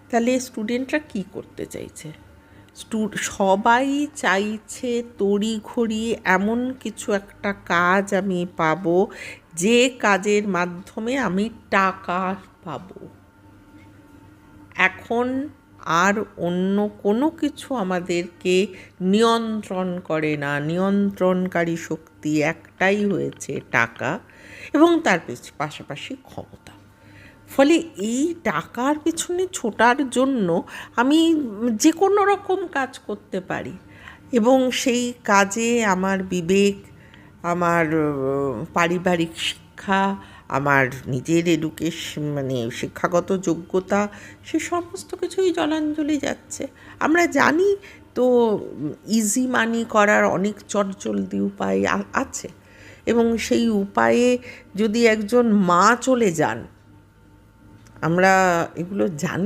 তাহলে স্টুডেন্টরা কী করতে চাইছে? সবাই চাইছে তড়িঘড়ি এমন কিছু একটা কাজ আমি পাবো, যে কাজের মাধ্যমে আমি টাকা পাবো। এখন আর অন্য কোনো কিছু আমাদেরকে নিয়ন্ত্রণ করে না, নিয়ন্ত্রণকারী শক্তি একটাই হয়েছে টাকা, এবং তার পাশাপাশি ক্ষমতা। ফলে এই টাকার পিছনে ছোটার জন্য আমি যে কোনো রকম কাজ করতে পারি, এবং সেই কাজে আমার বিবেক, আমার পারিবারিক শিক্ষা, আমার নিজের শিক্ষাগত যোগ্যতা, সে সমস্ত কিছুই জলাঞ্জলি যাচ্ছে। আমরা জানি তো ইজি মানি করার অনেক চটজলদি উপায় আছে, এবং সেই উপায়ে যদি একজন মা চলে যান, আমরা এগুলো জানি।